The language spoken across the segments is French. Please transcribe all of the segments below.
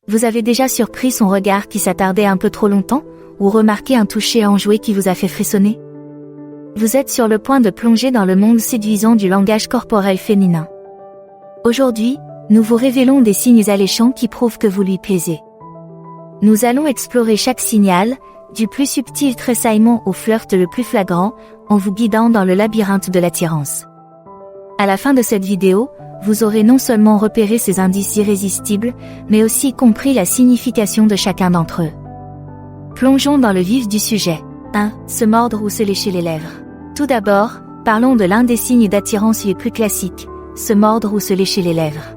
Vous avez déjà surpris son regard qui s'attardait un peu trop longtemps, ou remarqué un toucher enjoué qui vous a fait frissonner? Vous êtes sur le point de plonger dans le monde séduisant du langage corporel féminin. Aujourd'hui, nous vous révélons des signes alléchants qui prouvent que vous lui plaisez. Nous allons explorer chaque signal, du plus subtil tressaillement au flirt le plus flagrant, en vous guidant dans le labyrinthe de l'attirance. À la fin de cette vidéo, vous aurez non seulement repéré ces indices irrésistibles, mais aussi compris la signification de chacun d'entre eux. Plongeons dans le vif du sujet. 1. Se mordre ou se lécher les lèvres. Tout d'abord, parlons de l'un des signes d'attirance les plus classiques, se mordre ou se lécher les lèvres.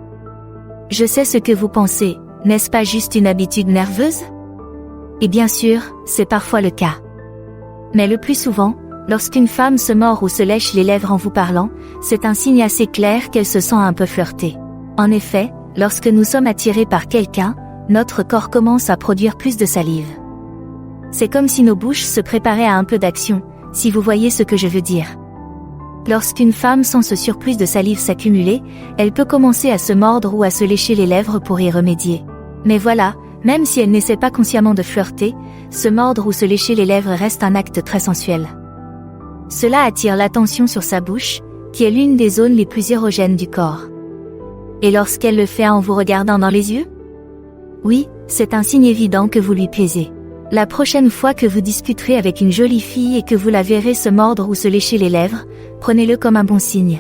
Je sais ce que vous pensez, n'est-ce pas juste une habitude nerveuse? Et bien sûr, c'est parfois le cas. Mais le plus souvent, lorsqu'une femme se mord ou se lèche les lèvres en vous parlant, c'est un signe assez clair qu'elle se sent un peu flirtée. En effet, lorsque nous sommes attirés par quelqu'un, notre corps commence à produire plus de salive. C'est comme si nos bouches se préparaient à un peu d'action, si vous voyez ce que je veux dire. Lorsqu'une femme sent ce surplus de salive s'accumuler, elle peut commencer à se mordre ou à se lécher les lèvres pour y remédier. Mais voilà, même si elle n'essaie pas consciemment de flirter, se mordre ou se lécher les lèvres reste un acte très sensuel. Cela attire l'attention sur sa bouche, qui est l'une des zones les plus érogènes du corps. Et lorsqu'elle le fait en vous regardant dans les yeux? Oui, c'est un signe évident que vous lui plaisez. La prochaine fois que vous discuterez avec une jolie fille et que vous la verrez se mordre ou se lécher les lèvres, prenez-le comme un bon signe.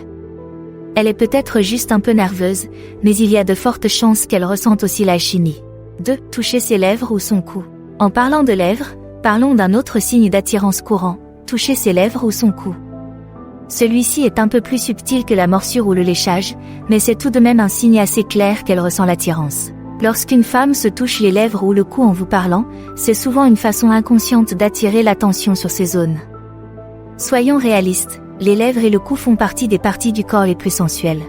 Elle est peut-être juste un peu nerveuse, mais il y a de fortes chances qu'elle ressente aussi l'alchimie. 2. Toucher ses lèvres ou son cou. En parlant de lèvres, parlons d'un autre signe d'attirance courant, toucher ses lèvres ou son cou. Celui-ci est un peu plus subtil que la morsure ou le léchage, mais c'est tout de même un signe assez clair qu'elle ressent l'attirance. Lorsqu'une femme se touche les lèvres ou le cou en vous parlant, c'est souvent une façon inconsciente d'attirer l'attention sur ces zones. Soyons réalistes, les lèvres et le cou font partie des parties du corps les plus sensuelles.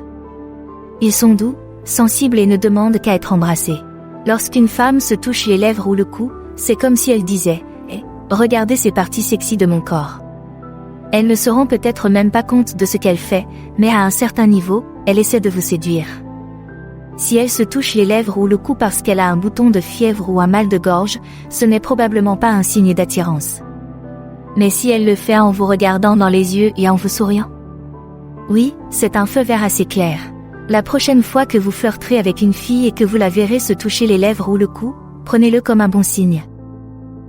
Ils sont doux, sensibles et ne demandent qu'à être embrassés. Lorsqu'une femme se touche les lèvres ou le cou, c'est comme si elle disait « Regardez ces parties sexy de mon corps ». Elle ne se rend peut-être même pas compte de ce qu'elle fait, mais à un certain niveau, elle essaie de vous séduire. Si elle se touche les lèvres ou le cou parce qu'elle a un bouton de fièvre ou un mal de gorge, ce n'est probablement pas un signe d'attirance. Mais si elle le fait en vous regardant dans les yeux et en vous souriant? Oui, c'est un feu vert assez clair. La prochaine fois que vous flirterez avec une fille et que vous la verrez se toucher les lèvres ou le cou, prenez-le comme un bon signe.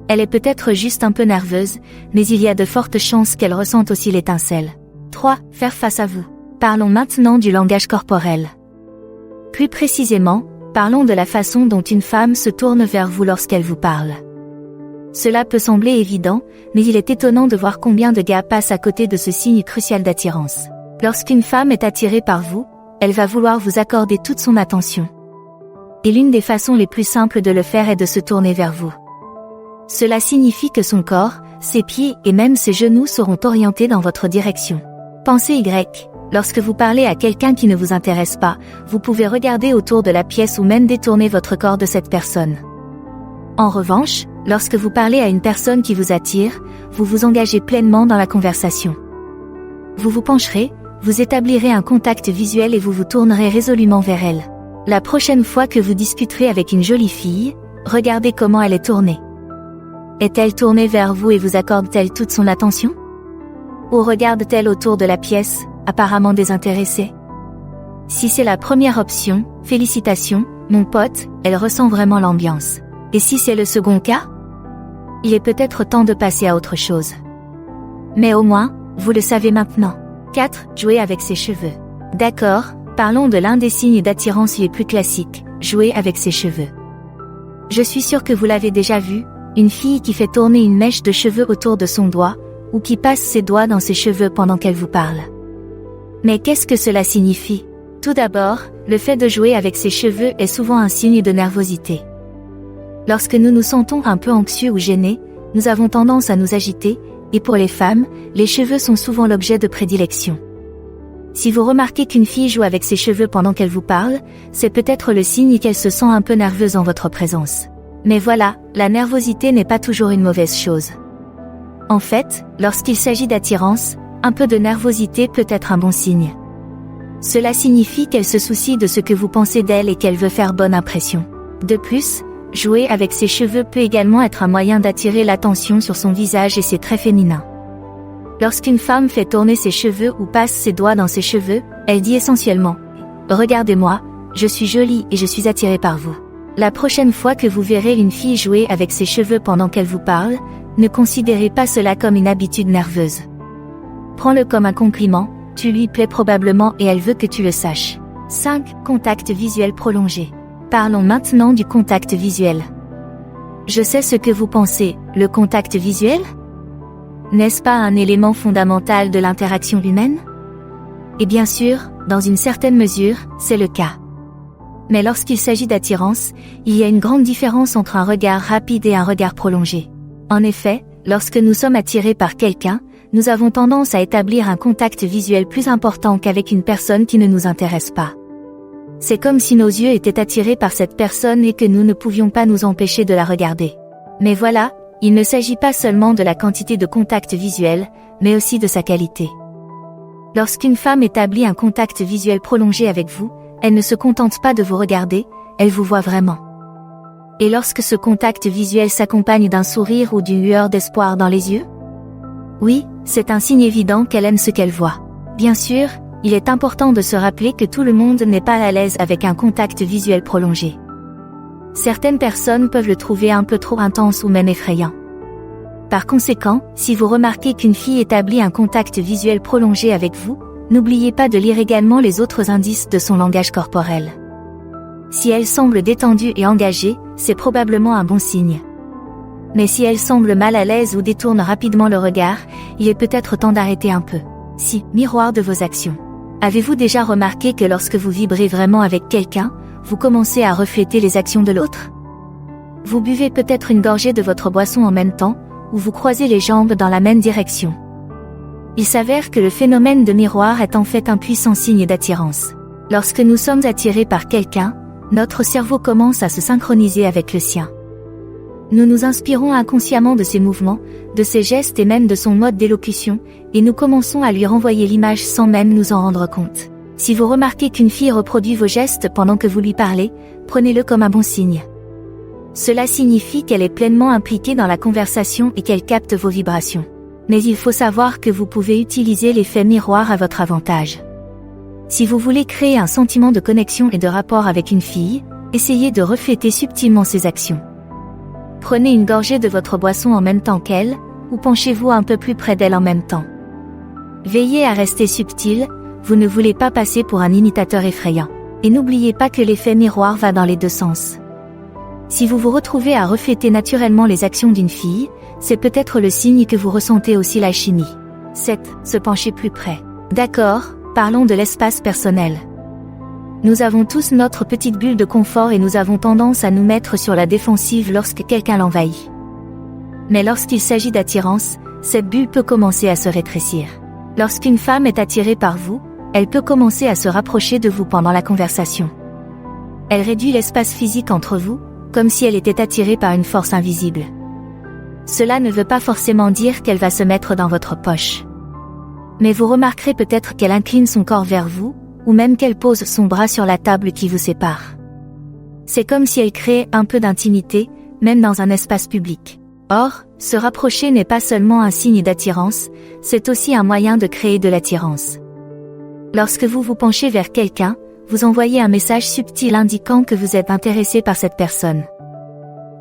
Elle est peut-être juste un peu nerveuse, mais il y a de fortes chances qu'elle ressente aussi l'étincelle. 3. Faire face à vous. Parlons maintenant du langage corporel. Plus précisément, parlons de la façon dont une femme se tourne vers vous lorsqu'elle vous parle. Cela peut sembler évident, mais il est étonnant de voir combien de gars passent à côté de ce signe crucial d'attirance. Lorsqu'une femme est attirée par vous, elle va vouloir vous accorder toute son attention. Et l'une des façons les plus simples de le faire est de se tourner vers vous. Cela signifie que son corps, ses pieds et même ses genoux seront orientés dans votre direction. Pensez Y. Lorsque vous parlez à quelqu'un qui ne vous intéresse pas, vous pouvez regarder autour de la pièce ou même détourner votre corps de cette personne. En revanche, lorsque vous parlez à une personne qui vous attire, vous vous engagez pleinement dans la conversation. Vous vous pencherez, vous établirez un contact visuel et vous vous tournerez résolument vers elle. La prochaine fois que vous discuterez avec une jolie fille, regardez comment elle est tournée. Est-elle tournée vers vous et vous accorde-t-elle toute son attention? Ou regarde-t-elle autour de la pièce, apparemment désintéressée? Si c'est la première option, félicitations, mon pote, elle ressent vraiment l'ambiance. Et si c'est le second cas? Il est peut-être temps de passer à autre chose. Mais au moins, vous le savez maintenant. 4. Jouer avec ses cheveux. D'accord, parlons de l'un des signes d'attirance les plus classiques, jouer avec ses cheveux. Je suis sûre que vous l'avez déjà vu, une fille qui fait tourner une mèche de cheveux autour de son doigt, ou qui passe ses doigts dans ses cheveux pendant qu'elle vous parle. Mais qu'est-ce que cela signifie? Tout d'abord, le fait de jouer avec ses cheveux est souvent un signe de nervosité. Lorsque nous nous sentons un peu anxieux ou gênés, nous avons tendance à nous agiter, et pour les femmes, les cheveux sont souvent l'objet de prédilection. Si vous remarquez qu'une fille joue avec ses cheveux pendant qu'elle vous parle, c'est peut-être le signe qu'elle se sent un peu nerveuse en votre présence. Mais voilà, la nervosité n'est pas toujours une mauvaise chose. En fait, lorsqu'il s'agit d'attirance, un peu de nervosité peut être un bon signe. Cela signifie qu'elle se soucie de ce que vous pensez d'elle et qu'elle veut faire bonne impression. De plus, jouer avec ses cheveux peut également être un moyen d'attirer l'attention sur son visage et ses traits féminins. Lorsqu'une femme fait tourner ses cheveux ou passe ses doigts dans ses cheveux, elle dit essentiellement « Regardez-moi, je suis jolie et je suis attirée par vous ». La prochaine fois que vous verrez une fille jouer avec ses cheveux pendant qu'elle vous parle, ne considérez pas cela comme une habitude nerveuse. Prends-le comme un compliment, tu lui plais probablement et elle veut que tu le saches. 5. Contact visuel prolongé. Parlons maintenant du contact visuel. Je sais ce que vous pensez, le contact visuel ? N'est-ce pas un élément fondamental de l'interaction humaine ? Et bien sûr, dans une certaine mesure, c'est le cas. Mais lorsqu'il s'agit d'attirance, il y a une grande différence entre un regard rapide et un regard prolongé. En effet, lorsque nous sommes attirés par quelqu'un, nous avons tendance à établir un contact visuel plus important qu'avec une personne qui ne nous intéresse pas. C'est comme si nos yeux étaient attirés par cette personne et que nous ne pouvions pas nous empêcher de la regarder. Mais voilà, il ne s'agit pas seulement de la quantité de contact visuel, mais aussi de sa qualité. Lorsqu'une femme établit un contact visuel prolongé avec vous, elle ne se contente pas de vous regarder, elle vous voit vraiment. Et lorsque ce contact visuel s'accompagne d'un sourire ou d'une lueur d'espoir dans les yeux ? Oui, c'est un signe évident qu'elle aime ce qu'elle voit. Bien sûr, il est important de se rappeler que tout le monde n'est pas à l'aise avec un contact visuel prolongé. Certaines personnes peuvent le trouver un peu trop intense ou même effrayant. Par conséquent, si vous remarquez qu'une fille établit un contact visuel prolongé avec vous, n'oubliez pas de lire également les autres indices de son langage corporel. Si elle semble détendue et engagée, c'est probablement un bon signe. Mais si elle semble mal à l'aise ou détourne rapidement le regard, il est peut-être temps d'arrêter un peu. 6. Miroir de vos actions. Avez-vous déjà remarqué que lorsque vous vibrez vraiment avec quelqu'un, vous commencez à refléter les actions de l'autre ? Vous buvez peut-être une gorgée de votre boisson en même temps, ou vous croisez les jambes dans la même direction. Il s'avère que le phénomène de miroir est en fait un puissant signe d'attirance. Lorsque nous sommes attirés par quelqu'un, notre cerveau commence à se synchroniser avec le sien. Nous nous inspirons inconsciemment de ses mouvements, de ses gestes et même de son mode d'élocution, et nous commençons à lui renvoyer l'image sans même nous en rendre compte. Si vous remarquez qu'une fille reproduit vos gestes pendant que vous lui parlez, prenez-le comme un bon signe. Cela signifie qu'elle est pleinement impliquée dans la conversation et qu'elle capte vos vibrations. Mais il faut savoir que vous pouvez utiliser l'effet miroir à votre avantage. Si vous voulez créer un sentiment de connexion et de rapport avec une fille, essayez de refléter subtilement ses actions. Prenez une gorgée de votre boisson en même temps qu'elle, ou penchez-vous un peu plus près d'elle en même temps. Veillez à rester subtil, vous ne voulez pas passer pour un imitateur effrayant. Et n'oubliez pas que l'effet miroir va dans les deux sens. Si vous vous retrouvez à refléter naturellement les actions d'une fille, c'est peut-être le signe que vous ressentez aussi l'alchimie. 7. Se pencher plus près. D'accord, parlons de l'espace personnel. Nous avons tous notre petite bulle de confort et nous avons tendance à nous mettre sur la défensive lorsque quelqu'un l'envahit. Mais lorsqu'il s'agit d'attirance, cette bulle peut commencer à se rétrécir. Lorsqu'une femme est attirée par vous, elle peut commencer à se rapprocher de vous pendant la conversation. Elle réduit l'espace physique entre vous, comme si elle était attirée par une force invisible. Cela ne veut pas forcément dire qu'elle va se mettre dans votre poche. Mais vous remarquerez peut-être qu'elle incline son corps vers vous, ou même qu'elle pose son bras sur la table qui vous sépare. C'est comme si elle créait un peu d'intimité, même dans un espace public. Or, se rapprocher n'est pas seulement un signe d'attirance, c'est aussi un moyen de créer de l'attirance. Lorsque vous vous penchez vers quelqu'un, vous envoyez un message subtil indiquant que vous êtes intéressé par cette personne.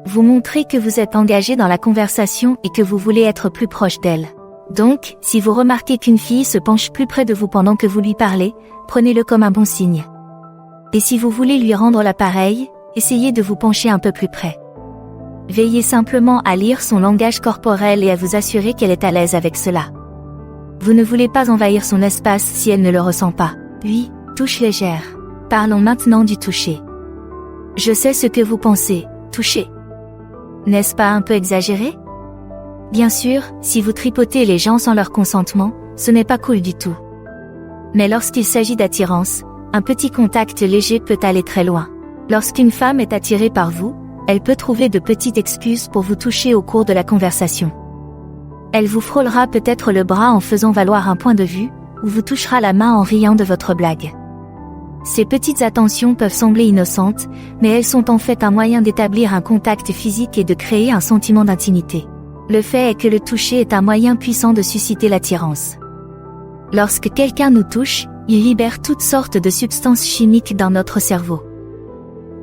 Vous montrez que vous êtes engagé dans la conversation et que vous voulez être plus proche d'elle. Donc, si vous remarquez qu'une fille se penche plus près de vous pendant que vous lui parlez, prenez-le comme un bon signe. Et si vous voulez lui rendre l'appareil, essayez de vous pencher un peu plus près. Veillez simplement à lire son langage corporel et à vous assurer qu'elle est à l'aise avec cela. Vous ne voulez pas envahir son espace si elle ne le ressent pas. 8. Touche légère. Parlons maintenant du toucher. Je sais ce que vous pensez, toucher. N'est-ce pas un peu exagéré ? Bien sûr, si vous tripotez les gens sans leur consentement, ce n'est pas cool du tout. Mais lorsqu'il s'agit d'attirance, un petit contact léger peut aller très loin. Lorsqu'une femme est attirée par vous, elle peut trouver de petites excuses pour vous toucher au cours de la conversation. Elle vous frôlera peut-être le bras en faisant valoir un point de vue, ou vous touchera la main en riant de votre blague. Ces petites attentions peuvent sembler innocentes, mais elles sont en fait un moyen d'établir un contact physique et de créer un sentiment d'intimité. Le fait est que le toucher est un moyen puissant de susciter l'attirance. Lorsque quelqu'un nous touche, il libère toutes sortes de substances chimiques dans notre cerveau.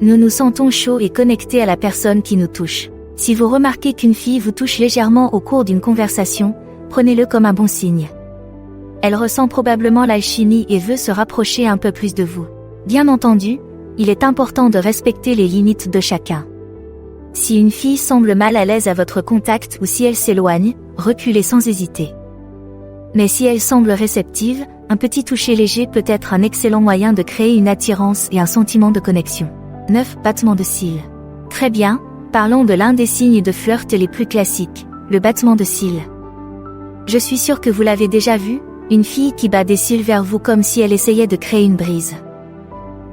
Nous nous sentons chauds et connectés à la personne qui nous touche. Si vous remarquez qu'une fille vous touche légèrement au cours d'une conversation, prenez-le comme un bon signe. Elle ressent probablement l'alchimie et veut se rapprocher un peu plus de vous. Bien entendu, il est important de respecter les limites de chacun. Si une fille semble mal à l'aise à votre contact ou si elle s'éloigne, reculez sans hésiter. Mais si elle semble réceptive, un petit toucher léger peut être un excellent moyen de créer une attirance et un sentiment de connexion. 9. Battement de cils. Très bien, parlons de l'un des signes de flirt les plus classiques, le battement de cils. Je suis sûre que vous l'avez déjà vu, une fille qui bat des cils vers vous comme si elle essayait de créer une brise.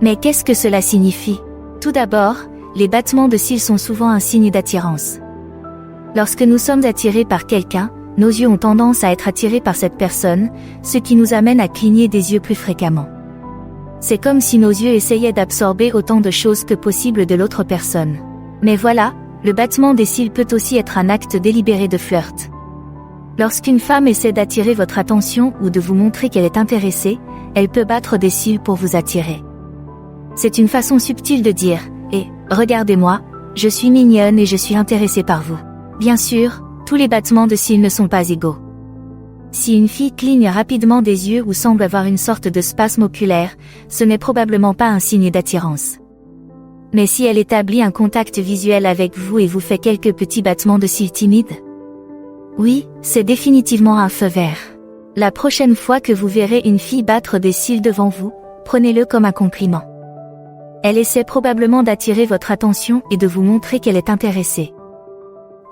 Mais qu'est-ce que cela signifie? Tout d'abord, les battements de cils sont souvent un signe d'attirance. Lorsque nous sommes attirés par quelqu'un, nos yeux ont tendance à être attirés par cette personne, ce qui nous amène à cligner des yeux plus fréquemment. C'est comme si nos yeux essayaient d'absorber autant de choses que possible de l'autre personne. Mais voilà, le battement des cils peut aussi être un acte délibéré de flirt. Lorsqu'une femme essaie d'attirer votre attention ou de vous montrer qu'elle est intéressée, elle peut battre des cils pour vous attirer. C'est une façon subtile de dire « Eh, regardez-moi, je suis mignonne et je suis intéressée par vous ». Bien sûr, tous les battements de cils ne sont pas égaux. Si une fille cligne rapidement des yeux ou semble avoir une sorte de spasme oculaire, ce n'est probablement pas un signe d'attirance. Mais si elle établit un contact visuel avec vous et vous fait quelques petits battements de cils timides, oui, c'est définitivement un feu vert. La prochaine fois que vous verrez une fille battre des cils devant vous, prenez-le comme un compliment. Elle essaie probablement d'attirer votre attention et de vous montrer qu'elle est intéressée.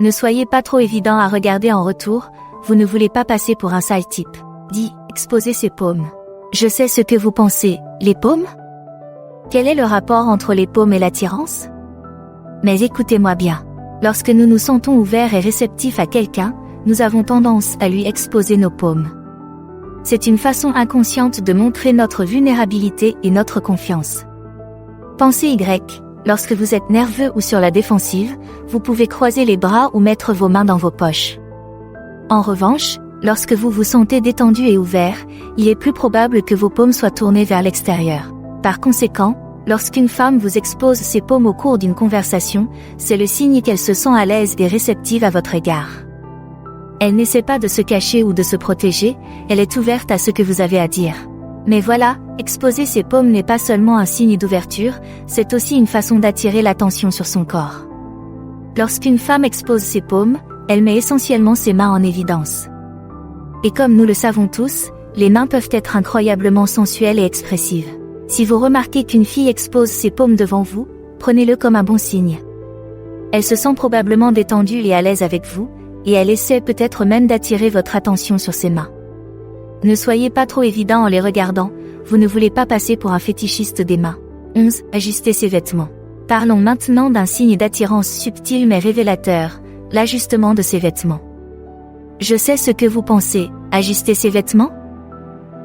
Ne soyez pas trop évident à regarder en retour, vous ne voulez pas passer pour un sale type. Dis, exposez ses paumes. Je sais ce que vous pensez, les paumes? Quel est le rapport entre les paumes et l'attirance? Mais écoutez-moi bien. Lorsque nous nous sentons ouverts et réceptifs à quelqu'un, nous avons tendance à lui exposer nos paumes. C'est une façon inconsciente de montrer notre vulnérabilité et notre confiance. Pensez Y, lorsque vous êtes nerveux ou sur la défensive, vous pouvez croiser les bras ou mettre vos mains dans vos poches. En revanche, lorsque vous vous sentez détendu et ouvert, il est plus probable que vos paumes soient tournées vers l'extérieur. Par conséquent, lorsqu'une femme vous expose ses paumes au cours d'une conversation, c'est le signe qu'elle se sent à l'aise et réceptive à votre égard. Elle n'essaie pas de se cacher ou de se protéger, elle est ouverte à ce que vous avez à dire. Mais voilà, exposer ses paumes n'est pas seulement un signe d'ouverture, c'est aussi une façon d'attirer l'attention sur son corps. Lorsqu'une femme expose ses paumes, elle met essentiellement ses mains en évidence. Et comme nous le savons tous, les mains peuvent être incroyablement sensuelles et expressives. Si vous remarquez qu'une fille expose ses paumes devant vous, prenez-le comme un bon signe. Elle se sent probablement détendue et à l'aise avec vous, et elle essaie peut-être même d'attirer votre attention sur ses mains. Ne soyez pas trop évident en les regardant, vous ne voulez pas passer pour un fétichiste des mains. 11. Ajuster ses vêtements. Parlons maintenant d'un signe d'attirance subtil mais révélateur, l'ajustement de ses vêtements. Je sais ce que vous pensez, ajuster ses vêtements?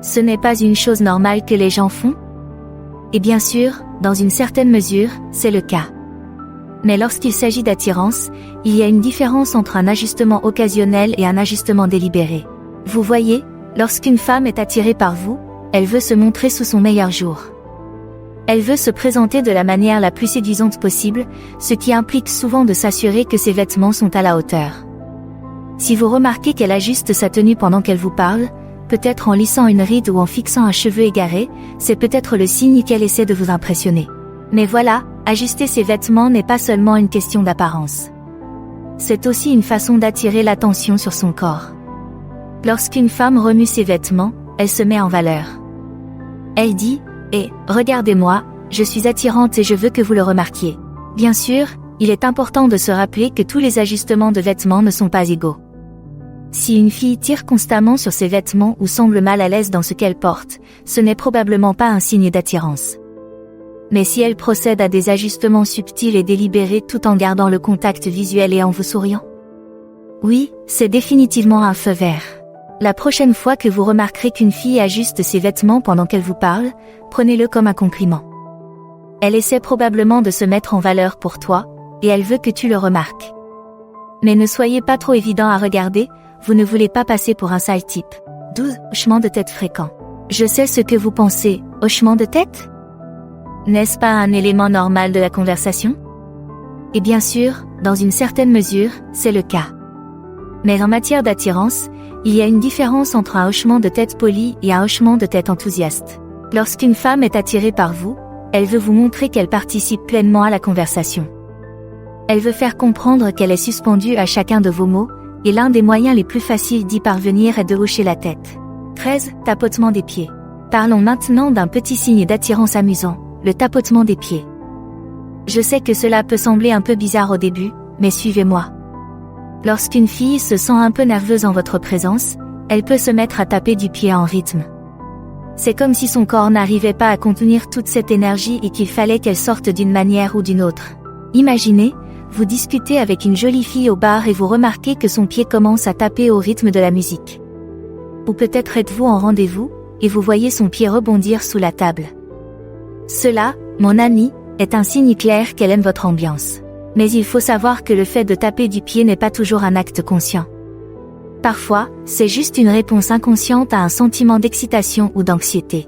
Ce n'est pas une chose normale que les gens font? Et bien sûr, dans une certaine mesure, c'est le cas. Mais lorsqu'il s'agit d'attirance, il y a une différence entre un ajustement occasionnel et un ajustement délibéré. Vous voyez, lorsqu'une femme est attirée par vous, elle veut se montrer sous son meilleur jour. Elle veut se présenter de la manière la plus séduisante possible, ce qui implique souvent de s'assurer que ses vêtements sont à la hauteur. Si vous remarquez qu'elle ajuste sa tenue pendant qu'elle vous parle, peut-être en lissant une ride ou en fixant un cheveu égaré, c'est peut-être le signe qu'elle essaie de vous impressionner. Mais voilà, ajuster ses vêtements n'est pas seulement une question d'apparence. C'est aussi une façon d'attirer l'attention sur son corps. Lorsqu'une femme remue ses vêtements, elle se met en valeur. Elle dit « Eh, regardez-moi, je suis attirante et je veux que vous le remarquiez ». Bien sûr, il est important de se rappeler que tous les ajustements de vêtements ne sont pas égaux. Si une fille tire constamment sur ses vêtements ou semble mal à l'aise dans ce qu'elle porte, ce n'est probablement pas un signe d'attirance. Mais si elle procède à des ajustements subtils et délibérés tout en gardant le contact visuel et en vous souriant, oui, c'est définitivement un feu vert. La prochaine fois que vous remarquerez qu'une fille ajuste ses vêtements pendant qu'elle vous parle, prenez-le comme un compliment. Elle essaie probablement de se mettre en valeur pour toi, et elle veut que tu le remarques. Mais ne soyez pas trop évident à regarder, vous ne voulez pas passer pour un sale type. 12. Hochement de tête fréquent. Je sais ce que vous pensez, hochement de tête? N'est-ce pas un élément normal de la conversation? Et bien sûr, dans une certaine mesure, c'est le cas. Mais en matière d'attirance, il y a une différence entre un hochement de tête poli et un hochement de tête enthousiaste. Lorsqu'une femme est attirée par vous, elle veut vous montrer qu'elle participe pleinement à la conversation. Elle veut faire comprendre qu'elle est suspendue à chacun de vos mots, et l'un des moyens les plus faciles d'y parvenir est de hocher la tête. 13. Tapotement des pieds. Parlons maintenant d'un petit signe d'attirance amusant, le tapotement des pieds. Je sais que cela peut sembler un peu bizarre au début, mais suivez-moi. Lorsqu'une fille se sent un peu nerveuse en votre présence, elle peut se mettre à taper du pied en rythme. C'est comme si son corps n'arrivait pas à contenir toute cette énergie et qu'il fallait qu'elle sorte d'une manière ou d'une autre. Imaginez, vous discutez avec une jolie fille au bar et vous remarquez que son pied commence à taper au rythme de la musique. Ou peut-être êtes-vous en rendez-vous, et vous voyez son pied rebondir sous la table. Cela, mon ami, est un signe clair qu'elle aime votre ambiance. Mais il faut savoir que le fait de taper du pied n'est pas toujours un acte conscient. Parfois, c'est juste une réponse inconsciente à un sentiment d'excitation ou d'anxiété.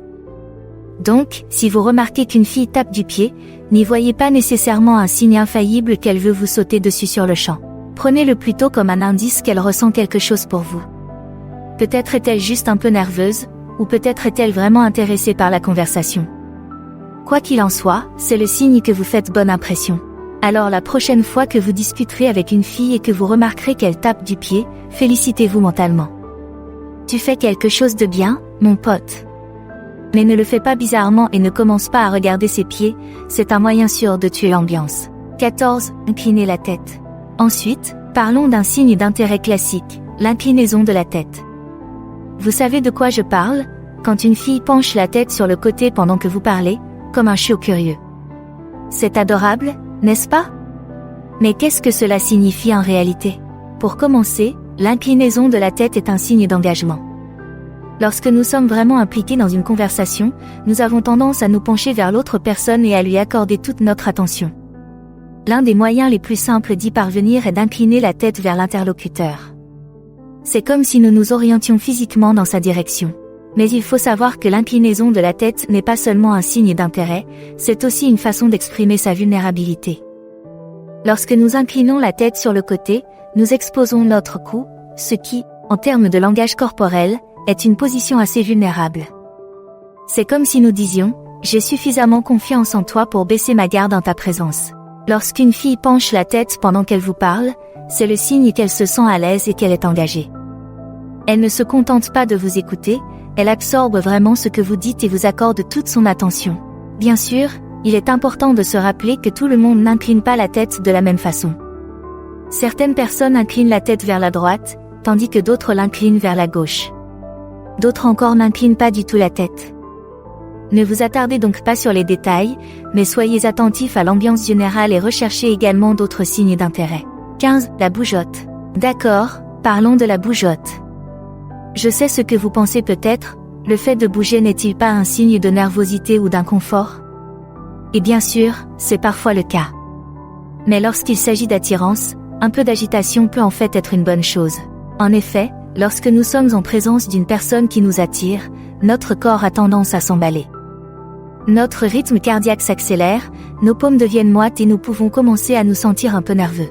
Donc, si vous remarquez qu'une fille tape du pied, n'y voyez pas nécessairement un signe infaillible qu'elle veut vous sauter dessus sur le champ. Prenez-le plutôt comme un indice qu'elle ressent quelque chose pour vous. Peut-être est-elle juste un peu nerveuse, ou peut-être est-elle vraiment intéressée par la conversation. Quoi qu'il en soit, c'est le signe que vous faites bonne impression. Alors la prochaine fois que vous discuterez avec une fille et que vous remarquerez qu'elle tape du pied, félicitez-vous mentalement. Tu fais quelque chose de bien, mon pote. Mais ne le fais pas bizarrement et ne commence pas à regarder ses pieds, c'est un moyen sûr de tuer l'ambiance. 14. Incliner la tête. Ensuite, parlons d'un signe d'intérêt classique, l'inclinaison de la tête. Vous savez de quoi je parle, quand une fille penche la tête sur le côté pendant que vous parlez, comme un chiot curieux. C'est adorable, n'est-ce pas? Mais qu'est-ce que cela signifie en réalité? Pour commencer, l'inclinaison de la tête est un signe d'engagement. Lorsque nous sommes vraiment impliqués dans une conversation, nous avons tendance à nous pencher vers l'autre personne et à lui accorder toute notre attention. L'un des moyens les plus simples d'y parvenir est d'incliner la tête vers l'interlocuteur. C'est comme si nous nous orientions physiquement dans sa direction. Mais il faut savoir que l'inclinaison de la tête n'est pas seulement un signe d'intérêt, c'est aussi une façon d'exprimer sa vulnérabilité. Lorsque nous inclinons la tête sur le côté, nous exposons notre cou, ce qui, en termes de langage corporel, est une position assez vulnérable. C'est comme si nous disions, j'ai suffisamment confiance en toi pour baisser ma garde en ta présence. Lorsqu'une fille penche la tête pendant qu'elle vous parle, c'est le signe qu'elle se sent à l'aise et qu'elle est engagée. Elle ne se contente pas de vous écouter, elle absorbe vraiment ce que vous dites et vous accorde toute son attention. Bien sûr, il est important de se rappeler que tout le monde n'incline pas la tête de la même façon. Certaines personnes inclinent la tête vers la droite, tandis que d'autres l'inclinent vers la gauche. D'autres encore n'inclinent pas du tout la tête. Ne vous attardez donc pas sur les détails, mais soyez attentifs à l'ambiance générale et recherchez également d'autres signes d'intérêt. 15. La bougeotte. D'accord, parlons de la bougeotte. Je sais ce que vous pensez peut-être, le fait de bouger n'est-il pas un signe de nervosité ou d'inconfort? Et bien sûr, c'est parfois le cas. Mais lorsqu'il s'agit d'attirance, un peu d'agitation peut en fait être une bonne chose. En effet, lorsque nous sommes en présence d'une personne qui nous attire, notre corps a tendance à s'emballer. Notre rythme cardiaque s'accélère, nos paumes deviennent moites et nous pouvons commencer à nous sentir un peu nerveux.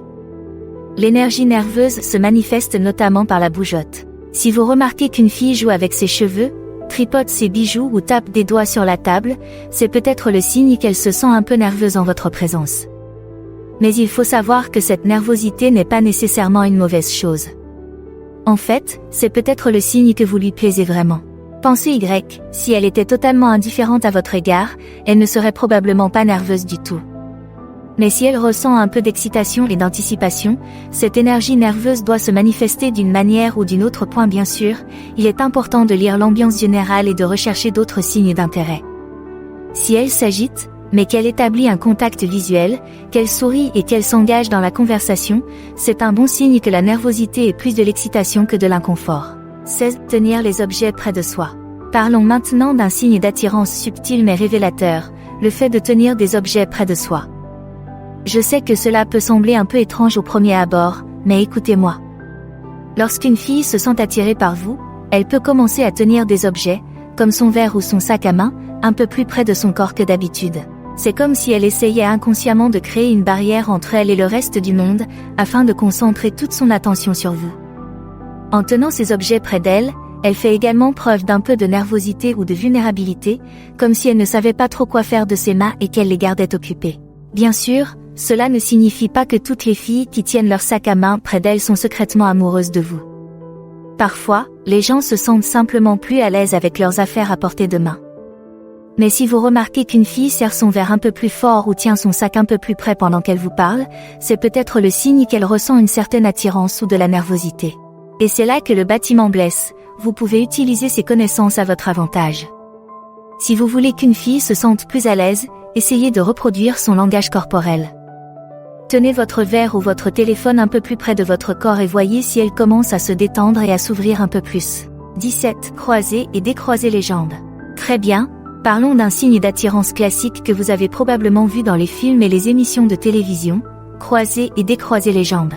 L'énergie nerveuse se manifeste notamment par la bougeotte. Si vous remarquez qu'une fille joue avec ses cheveux, tripote ses bijoux ou tape des doigts sur la table, c'est peut-être le signe qu'elle se sent un peu nerveuse en votre présence. Mais il faut savoir que cette nervosité n'est pas nécessairement une mauvaise chose. En fait, c'est peut-être le signe que vous lui plaisez vraiment. Pensez Y, si elle était totalement indifférente à votre égard, elle ne serait probablement pas nerveuse du tout. Mais si elle ressent un peu d'excitation et d'anticipation, cette énergie nerveuse doit se manifester d'une manière ou d'une autre. Bien sûr, il est important de lire l'ambiance générale et de rechercher d'autres signes d'intérêt. Si elle s'agite, mais qu'elle établit un contact visuel, qu'elle sourit et qu'elle s'engage dans la conversation, c'est un bon signe que la nervosité est plus de l'excitation que de l'inconfort. 16. Tenir les objets près de soi. Parlons maintenant d'un signe d'attirance subtil mais révélateur, le fait de tenir des objets près de soi. Je sais que cela peut sembler un peu étrange au premier abord, mais écoutez-moi. Lorsqu'une fille se sent attirée par vous, elle peut commencer à tenir des objets, comme son verre ou son sac à main, un peu plus près de son corps que d'habitude. C'est comme si elle essayait inconsciemment de créer une barrière entre elle et le reste du monde, afin de concentrer toute son attention sur vous. En tenant ces objets près d'elle, elle fait également preuve d'un peu de nervosité ou de vulnérabilité, comme si elle ne savait pas trop quoi faire de ses mains et qu'elle les gardait occupées. Bien sûr, cela ne signifie pas que toutes les filles qui tiennent leur sac à main près d'elles sont secrètement amoureuses de vous. Parfois, les gens se sentent simplement plus à l'aise avec leurs affaires à portée de main. Mais si vous remarquez qu'une fille serre son verre un peu plus fort ou tient son sac un peu plus près pendant qu'elle vous parle, c'est peut-être le signe qu'elle ressent une certaine attirance ou de la nervosité. Et c'est là que le bâtiment blesse, vous pouvez utiliser ces connaissances à votre avantage. Si vous voulez qu'une fille se sente plus à l'aise, essayez de reproduire son langage corporel. Tenez votre verre ou votre téléphone un peu plus près de votre corps et voyez si elle commence à se détendre et à s'ouvrir un peu plus. 17. Croiser et décroiser les jambes. Très bien, parlons d'un signe d'attirance classique que vous avez probablement vu dans les films et les émissions de télévision, croiser et décroiser les jambes.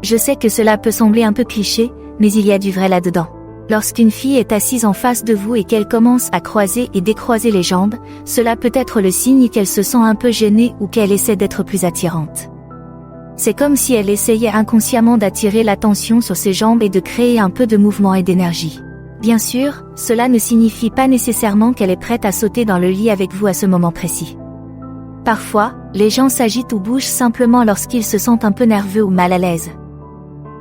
Je sais que cela peut sembler un peu cliché, mais il y a du vrai là-dedans. Lorsqu'une fille est assise en face de vous et qu'elle commence à croiser et décroiser les jambes, cela peut être le signe qu'elle se sent un peu gênée ou qu'elle essaie d'être plus attirante. C'est comme si elle essayait inconsciemment d'attirer l'attention sur ses jambes et de créer un peu de mouvement et d'énergie. Bien sûr, cela ne signifie pas nécessairement qu'elle est prête à sauter dans le lit avec vous à ce moment précis. Parfois, les gens s'agitent ou bougent simplement lorsqu'ils se sentent un peu nerveux ou mal à l'aise.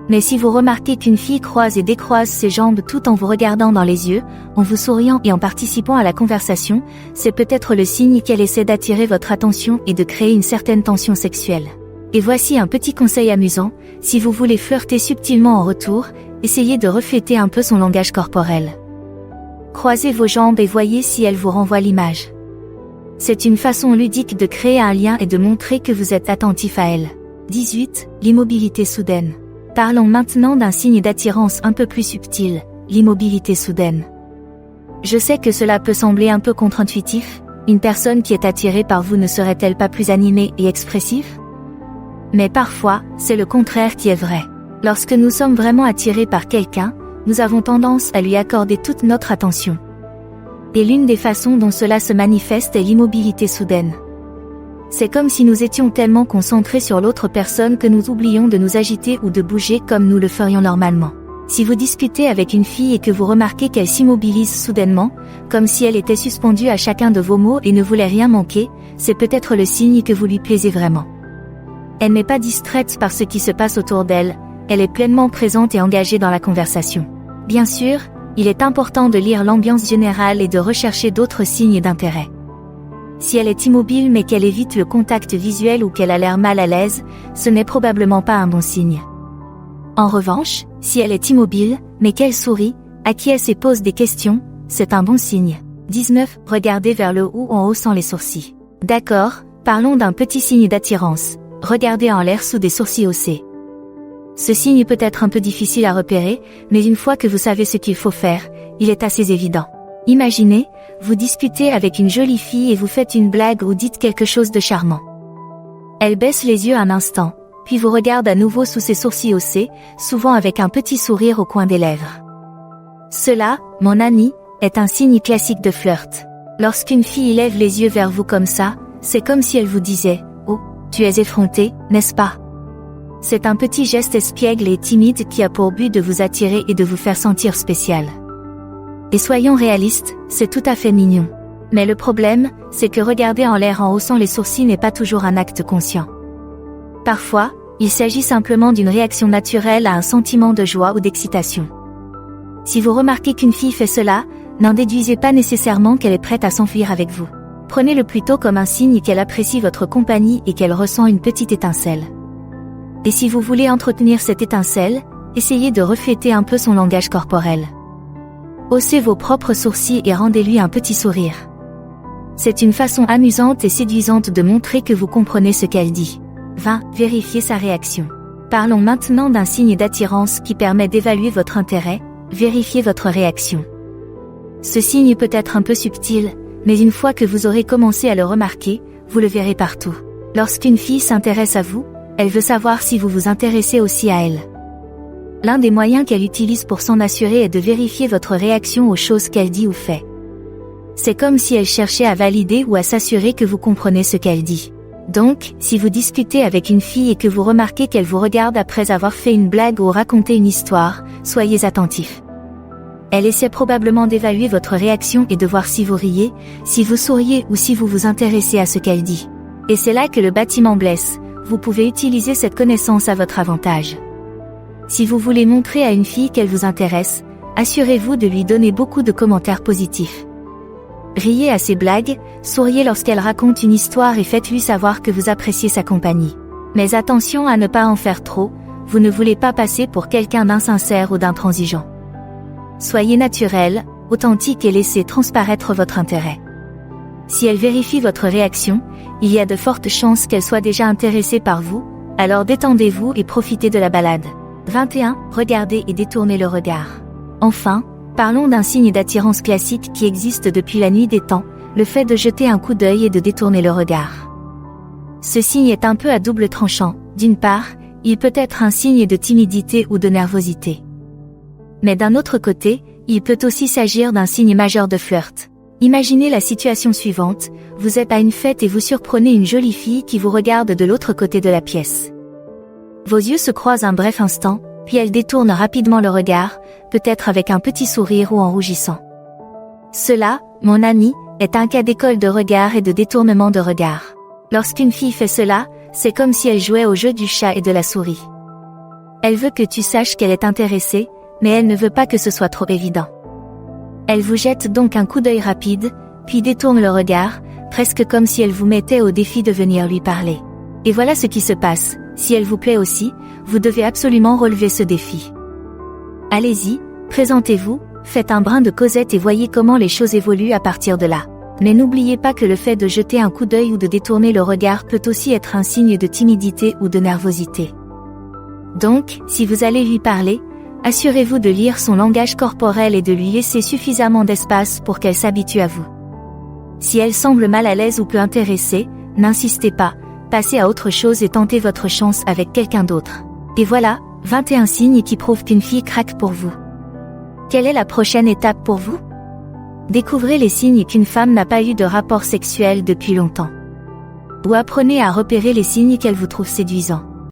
Mais si vous remarquez qu'une fille croise et décroise ses jambes tout en vous regardant dans les yeux, en vous souriant et en participant à la conversation, c'est peut-être le signe qu'elle essaie d'attirer votre attention et de créer une certaine tension sexuelle. Et voici un petit conseil amusant, si vous voulez flirter subtilement en retour, essayez de refléter un peu son langage corporel. Croisez vos jambes et voyez si elle vous renvoie l'image. C'est une façon ludique de créer un lien et de montrer que vous êtes attentif à elle. 18. L'immobilité soudaine. Parlons maintenant d'un signe d'attirance un peu plus subtil, l'immobilité soudaine. Je sais que cela peut sembler un peu contre-intuitif, une personne qui est attirée par vous ne serait-elle pas plus animée et expressive ? Mais parfois, c'est le contraire qui est vrai. Lorsque nous sommes vraiment attirés par quelqu'un, nous avons tendance à lui accorder toute notre attention. Et l'une des façons dont cela se manifeste est l'immobilité soudaine. C'est comme si nous étions tellement concentrés sur l'autre personne que nous oublions de nous agiter ou de bouger comme nous le ferions normalement. Si vous discutez avec une fille et que vous remarquez qu'elle s'immobilise soudainement, comme si elle était suspendue à chacun de vos mots et ne voulait rien manquer, c'est peut-être le signe que vous lui plaisez vraiment. Elle n'est pas distraite par ce qui se passe autour d'elle, elle est pleinement présente et engagée dans la conversation. Bien sûr, il est important de lire l'ambiance générale et de rechercher d'autres signes d'intérêt. Si elle est immobile mais qu'elle évite le contact visuel ou qu'elle a l'air mal à l'aise, ce n'est probablement pas un bon signe. En revanche, si elle est immobile, mais qu'elle sourit, acquiesce et pose des questions, c'est un bon signe. 19. Regardez vers le haut ou en haussant les sourcils. D'accord, parlons d'un petit signe d'attirance. Regardez en l'air sous des sourcils haussés. Ce signe peut être un peu difficile à repérer, mais une fois que vous savez ce qu'il faut faire, il est assez évident. Imaginez, vous discutez avec une jolie fille et vous faites une blague ou dites quelque chose de charmant. Elle baisse les yeux un instant, puis vous regarde à nouveau sous ses sourcils haussés, souvent avec un petit sourire au coin des lèvres. Cela, mon ami, est un signe classique de flirt. Lorsqu'une fille lève les yeux vers vous comme ça, c'est comme si elle vous disait « Oh, tu es effronté, n'est-ce pas ?» C'est un petit geste espiègle et timide qui a pour but de vous attirer et de vous faire sentir spécial. Et soyons réalistes, c'est tout à fait mignon. Mais le problème, c'est que regarder en l'air en haussant les sourcils n'est pas toujours un acte conscient. Parfois, il s'agit simplement d'une réaction naturelle à un sentiment de joie ou d'excitation. Si vous remarquez qu'une fille fait cela, n'en déduisez pas nécessairement qu'elle est prête à s'enfuir avec vous. Prenez-le plutôt comme un signe qu'elle apprécie votre compagnie et qu'elle ressent une petite étincelle. Et si vous voulez entretenir cette étincelle, essayez de refléter un peu son langage corporel. Haussez vos propres sourcils et rendez-lui un petit sourire. C'est une façon amusante et séduisante de montrer que vous comprenez ce qu'elle dit. 20. Vérifiez sa réaction. Parlons maintenant d'un signe d'attirance qui permet d'évaluer votre intérêt, Vérifiez votre réaction. Ce signe peut être un peu subtil, mais une fois que vous aurez commencé à le remarquer, vous le verrez partout. Lorsqu'une fille s'intéresse à vous, elle veut savoir si vous vous intéressez aussi à elle. L'un des moyens qu'elle utilise pour s'en assurer est de vérifier votre réaction aux choses qu'elle dit ou fait. C'est comme si elle cherchait à valider ou à s'assurer que vous comprenez ce qu'elle dit. Donc, si vous discutez avec une fille et que vous remarquez qu'elle vous regarde après avoir fait une blague ou raconté une histoire, soyez attentif. Elle essaie probablement d'évaluer votre réaction et de voir si vous riez, si vous souriez ou si vous vous intéressez à ce qu'elle dit. Et c'est là que le bâtiment blesse, vous pouvez utiliser cette connaissance à votre avantage. Si vous voulez montrer à une fille qu'elle vous intéresse, assurez-vous de lui donner beaucoup de commentaires positifs. Riez à ses blagues, souriez lorsqu'elle raconte une histoire et faites-lui savoir que vous appréciez sa compagnie. Mais attention à ne pas en faire trop, vous ne voulez pas passer pour quelqu'un d'insincère ou d'intransigeant. Soyez naturel, authentique et laissez transparaître votre intérêt. Si elle vérifie votre réaction, il y a de fortes chances qu'elle soit déjà intéressée par vous, alors détendez-vous et profitez de la balade. 21. Regardez et détournez le regard. Enfin, parlons d'un signe d'attirance classique qui existe depuis la nuit des temps, le fait de jeter un coup d'œil et de détourner le regard. Ce signe est un peu à double tranchant. D'une part, il peut être un signe de timidité ou de nervosité. Mais d'un autre côté, il peut aussi s'agir d'un signe majeur de flirt. Imaginez la situation suivante, vous êtes à une fête et vous surprenez une jolie fille qui vous regarde de l'autre côté de la pièce. Vos yeux se croisent un bref instant, puis elle détourne rapidement le regard, peut-être avec un petit sourire ou en rougissant. Cela, mon ami, est un cas d'école de regard et de détournement de regard. Lorsqu'une fille fait cela, c'est comme si elle jouait au jeu du chat et de la souris. Elle veut que tu saches qu'elle est intéressée, mais elle ne veut pas que ce soit trop évident. Elle vous jette donc un coup d'œil rapide, puis détourne le regard, presque comme si elle vous mettait au défi de venir lui parler. Et voilà ce qui se passe, si elle vous plaît aussi, vous devez absolument relever ce défi. Allez-y, présentez-vous, faites un brin de causette et voyez comment les choses évoluent à partir de là. Mais n'oubliez pas que le fait de jeter un coup d'œil ou de détourner le regard peut aussi être un signe de timidité ou de nervosité. Donc, si vous allez lui parler, assurez-vous de lire son langage corporel et de lui laisser suffisamment d'espace pour qu'elle s'habitue à vous. Si elle semble mal à l'aise ou peu intéressée, n'insistez pas, passez à autre chose et tentez votre chance avec quelqu'un d'autre. Et voilà, 21 signes qui prouvent qu'une fille craque pour vous. Quelle est la prochaine étape pour vous? Découvrez les signes qu'une femme n'a pas eu de rapport sexuel depuis longtemps. Ou apprenez à repérer les signes qu'elle vous trouve séduisants.